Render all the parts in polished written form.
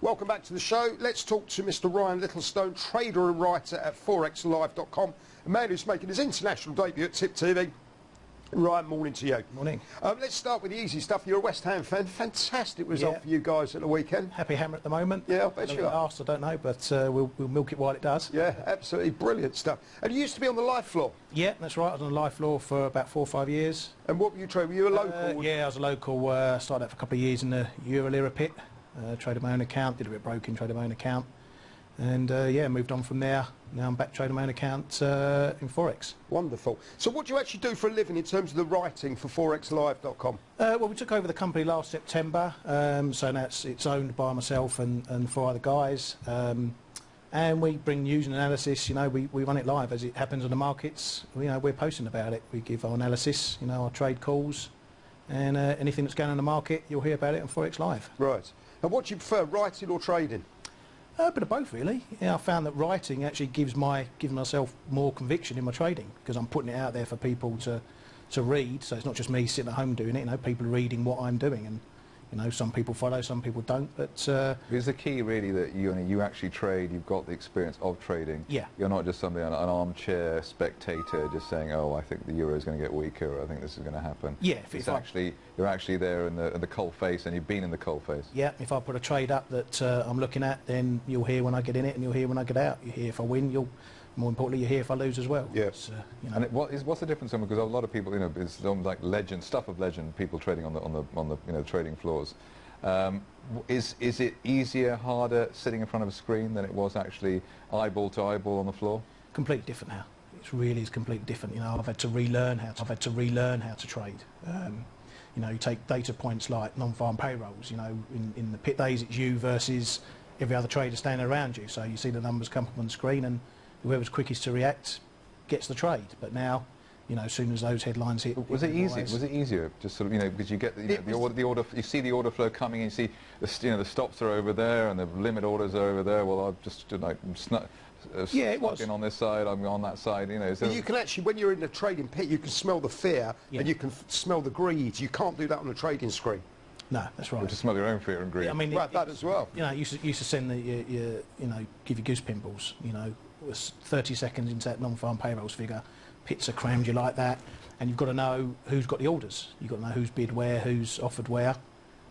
Welcome back to the show. Let's talk to Mr. Ryan Littlestone, trader and writer at ForexLive.com, a man who's making his international debut at TipTV. Ryan, morning to you. Morning. Let's start with the easy stuff. You're a West Ham fan. Fantastic result for you guys at the weekend. Happy hammer at the moment. Yeah, I bet you are. I don't know, but we'll milk it while it does. Yeah, absolutely brilliant stuff. And you used to be on the live floor? Yeah, that's right. I was on the live floor for about 4 or 5 years. And what were you trading? Were you a local? Yeah, I was a local. Started out for a couple of years in the EURJPY. Traded my own account, did a bit of broking, traded my own account. And yeah, moved on from there. Now I'm back trading my own account in Forex. Wonderful. So what do you actually do for a living in terms of the writing for ForexLive.com? Well, we took over the company last September, so now it's owned by myself and 4 other guys. And we bring news and analysis, you know, we run it live as it happens on the markets. You know, we're posting about it. We give our analysis, you know, our trade calls, and anything that's going on in the market, you'll hear about it on Forex Live. Right. And what do you prefer, writing or trading? A bit of both, really. Yeah, I found that writing actually gives myself more conviction in my trading, because I'm putting it out there for people to read. So it's not just me sitting at home doing it. You know, people are reading what I'm doing, and you know, some people follow, some people don't. But is the key really that you actually trade? You've got the experience of trading. Yeah. You're not just somebody an armchair spectator just saying, oh, I think the euro is going to get weaker, or I think this is going to happen. Yeah. You're actually there in the coal face, and you've been in the coal face. Yeah. If I put a trade up that I'm looking at, then you'll hear when I get in it, and you'll hear when I get out. You hear if I win, more importantly, you hear if I lose as well. Yeah. You know. And what's the difference? Because a lot of people, you know, it's like legend stuff of legend. People trading on the you know, trading floors. Is it easier, harder sitting in front of a screen than it was actually eyeball to eyeball on the floor? Completely different now. It really is completely different. You know, I've had to relearn how to trade. You know, you take data points like non-farm payrolls. You know, in the pit days, it's you versus every other trader standing around you. So you see the numbers come up on the screen, and whoever's quickest to react gets the trade. But now, you know, as soon as those headlines hit, was it easy? Was it easier? Just sort of, you know, because you get the order. You see the order flow coming, and you see the stops are over there, and the limit orders are over there. Well, I've just like snuck in on this side. I'm on that side. You know. So you can actually, when you're in the trading pit, you can smell the fear and you can smell the greed. You can't do that on the trading screen. No, that's right. You just smell your own fear and greed. Yeah, I mean, that as well. You know, used to send you know, give you goose pimples. You know, it was 30 seconds into that non-farm payrolls figure, pits are crammed you like that, and you've got to know who's got the orders. You've got to know who's bid where, who's offered where.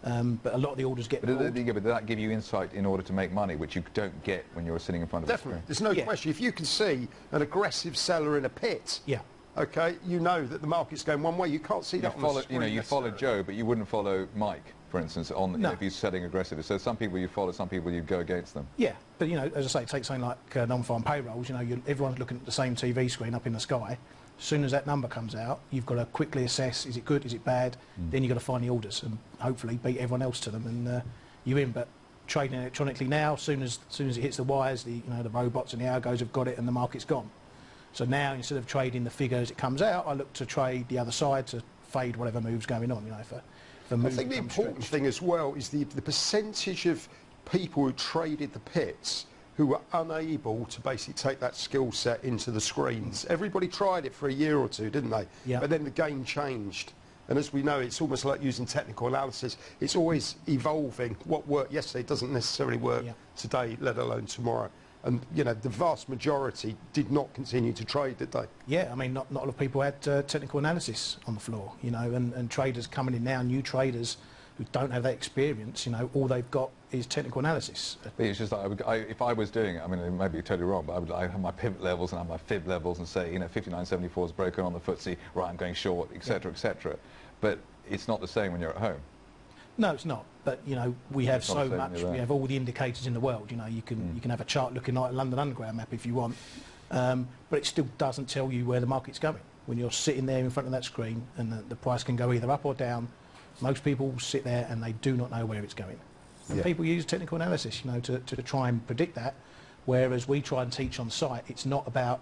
But a lot of the orders get. But does that give you insight in order to make money, which you don't get when you're sitting in front of Definitely. the screen? There's no question. If you can see an aggressive seller in a pit, yeah. Okay, you know that the market's going one way. You can't see that on the screen. You know, you follow Joe, but you wouldn't follow Mike, for instance, on you know, if he's selling aggressively. So some people you follow, some people you go against them. Yeah, but you know, as I say, take something like non-farm payrolls. You know, everyone's looking at the same TV screen up in the sky. As soon as that number comes out, you've got to quickly assess: is it good? Is it bad? Then you've got to find the orders and hopefully beat everyone else to them, and you're in. But trading electronically now, as soon as it hits the wires, the robots and the algos have got it, and the market's gone. So now, instead of trading the figure as it comes out, I look to trade the other side to fade whatever move's going on. You know, I think the important thing as well is the percentage of people who traded the pits who were unable to basically take that skill set into the screens. Everybody tried it for a year or two, didn't they? Yeah. But then the game changed. And as we know, it's almost like using technical analysis. It's always evolving. What worked yesterday doesn't necessarily work today, let alone tomorrow. And, you know, the vast majority did not continue to trade, did they? Yeah, I mean, not a lot of people had technical analysis on the floor, you know, and traders coming in now, new traders who don't have that experience, you know, all they've got is technical analysis. It's just like, if I was doing it, I mean, it might be totally wrong, but I have my pivot levels and I have my fib levels and say, you know, 59.74 is broken on the FTSE, right, I'm going short, etc., etc. But it's not the same when you're at home. No, it's not. But you know, we have so much. We have all the indicators in the world. You know, you can have a chart looking like a London Underground map if you want, but it still doesn't tell you where the market's going. When you're sitting there in front of that screen, and the price can go either up or down, most people sit there and they do not know where it's going. And people use technical analysis, you know, to try and predict that. Whereas we try and teach on site, it's not about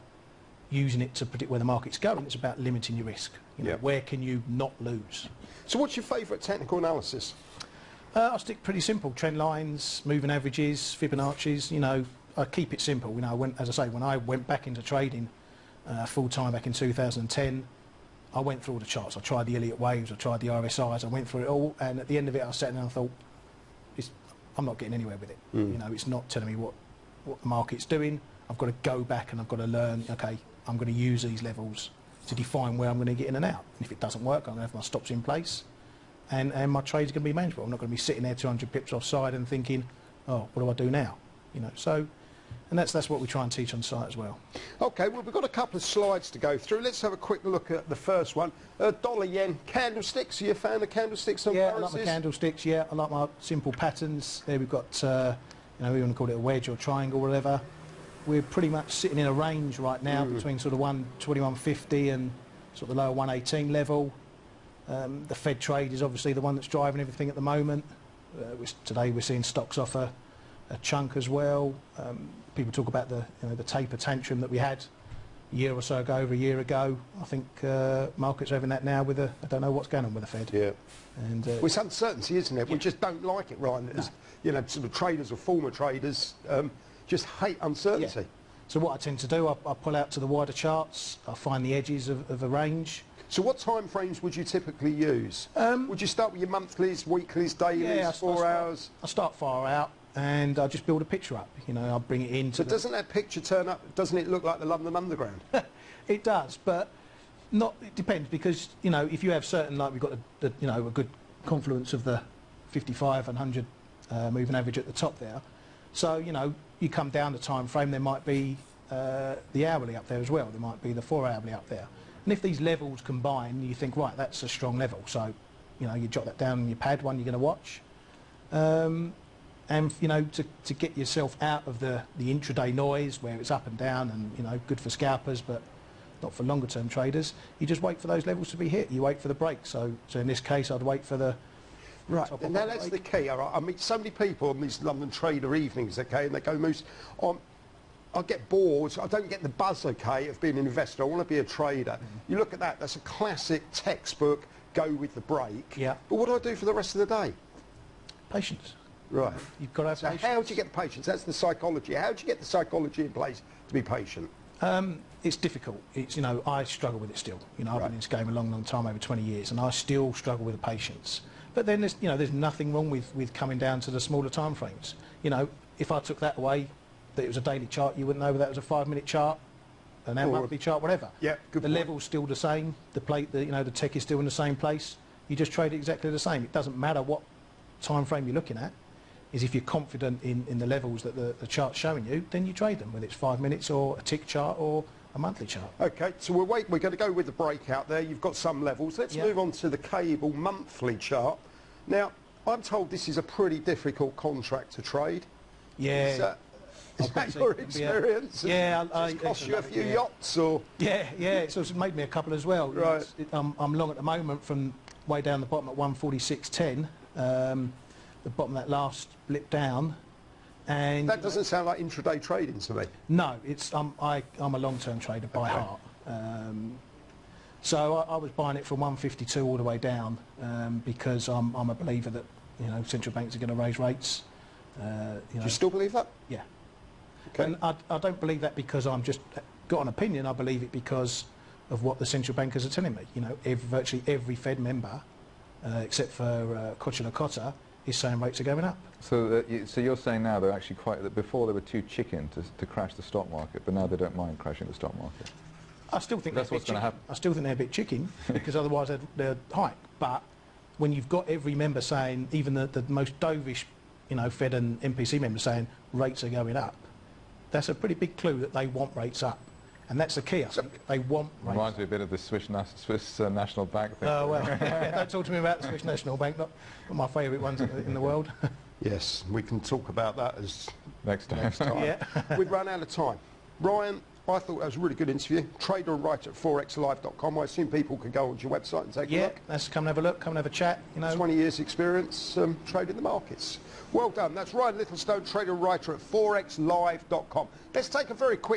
using it to predict where the market's going. It's about limiting your risk. You know, where can you not lose? So what's your favourite technical analysis? I stick pretty simple: trend lines, moving averages, Fibonacci's. You know, I keep it simple. You know, as I say, when I went back into trading full time back in 2010, I went through all the charts. I tried the Elliott waves, I tried the RSIs, I went through it all, and at the end of it, I sat down and thought, I'm not getting anywhere with it. You know, it's not telling me what the market's doing. I've got to go back and I've got to learn, okay, I'm going to use these levels to define where I'm going to get in and out. And if it doesn't work, I'm going to have my stops in place, and my trade's going to be manageable. I'm not going to be sitting there 200 pips offside and thinking, oh, what do I do now? You know, so, and that's what we try and teach on site as well. Okay, well, we've got a couple of slides to go through. Let's have a quick look at the first one. Dollar yen candlesticks. Are you a fan of candlesticks on Yeah, currencies? I like my candlesticks. Yeah, I like my simple patterns. There we've got, you know, we want to call it a wedge or triangle or whatever. We're pretty much sitting in a range right now between sort of 121.50 and sort of the lower 118 level. The Fed trade is obviously the one that's driving everything at the moment. Today we're seeing stocks off a chunk as well. People talk about the taper tantrum that we had a year or so ago, over a year ago. I think markets are having that now with I don't know what's going on with the Fed. Yeah. And well, it's uncertainty, isn't it? Yeah. We just don't like it, Ryan. No. You know, sort of traders or former traders just hate uncertainty. Yeah. So what I tend to do, I pull out to the wider charts. I find the edges of a range. So what time frames would you typically use? Would you start with your monthlies, weeklies, dailies, 4 hours? I start far out and I just build a picture up. You know, I'll bring it into. But doesn't that picture turn up? Doesn't it look like the London Underground? It does, but not. It depends, because you know, if you have certain, like we've got a good confluence of the 55 and 100 moving average at the top there. So you know, you come down the time frame, there might be the hourly up there as well. There might be the 4 hourly up there. And if these levels combine, you think, right, that's a strong level. So, you know, you jot that down on your pad, one you're going to watch. And, you know, to get yourself out of the intraday noise where it's up and down and, you know, good for scalpers, but not for longer term traders, you just wait for those levels to be hit. You wait for the break. So in this case, I'd wait for the... Right, now that's the key. All right. I meet so many people on these London trader evenings, okay, and they go, Moose, I get bored, I don't get the buzz, okay, of being an investor, I want to be a trader. You look at that, that's a classic textbook, go with the break. Yeah. But what do I do for the rest of the day? Patience. Right. You've got to have patience. How do you get the patience? That's the psychology. How do you get the psychology in place to be patient? It's difficult. It's, you know, I struggle with it still. You know, I've been in this game a long, long time, over 20 years, and I still struggle with the patience. But then there's, you know, there's nothing wrong with coming down to the smaller time frames. You know, if I took that away, that it was a daily chart, you wouldn't know whether that was a 5-minute chart, an hour monthly chart, whatever. Yeah, good The point. level's still the same. The plate, you know, the tech is still in the same place. You just trade it exactly the same. It doesn't matter what time frame you're looking at. Is if you're confident in the levels that the chart's showing you, then you trade them, whether it's 5 minutes or a tick chart or a monthly chart. Okay, so we're going to go with the breakout there. You've got some levels. Let's move on to the cable monthly chart. Now, I'm told this is a pretty difficult contract to trade. Yeah. Is that your experience? Yeah, it cost you a few yachts, or? Yeah, it's made me a couple as well. Right. I'm long at the moment from way down the bottom at 146.10. The bottom of that last blip down, and that doesn't sound like intraday trading to me. No, it's I'm a long-term trader by heart. So I was buying it from 152 all the way down because I'm a believer that, you know, central banks are going to raise rates. Do you still believe that? Yeah. Okay. And I don't believe that because I'm just got an opinion. I believe it because of what the central bankers are telling me. You know, virtually every Fed member, except for Kocha is saying rates are going up. So, so you're saying now they're actually that before they were too chicken to crash the stock market, but now they don't mind crashing the stock market. I still think that's what's going to happen. I still think they're a bit chicken because otherwise they'd hike. But when you've got every member saying, even the most dovish, you know, Fed and MPC members saying rates are going up, that's a pretty big clue that they want rates up. And that's the key, I think. They want rates. Reminds me a bit of the Swiss National Bank thing. Oh, well, don't talk to me about the Swiss National Bank, not my favourite ones in the world. Yes, we can talk about that as next time. Yeah. We've run out of time. Ryan, I thought that was a really good interview. Trader and writer at ForexLive.com. I assume people could go onto your website and take a look. Yeah, let's come and have a look, come and have a chat. You know, 20 years experience trading the markets. Well done. That's Ryan Littlestone, trader and writer at ForexLive.com. Let's take a very quick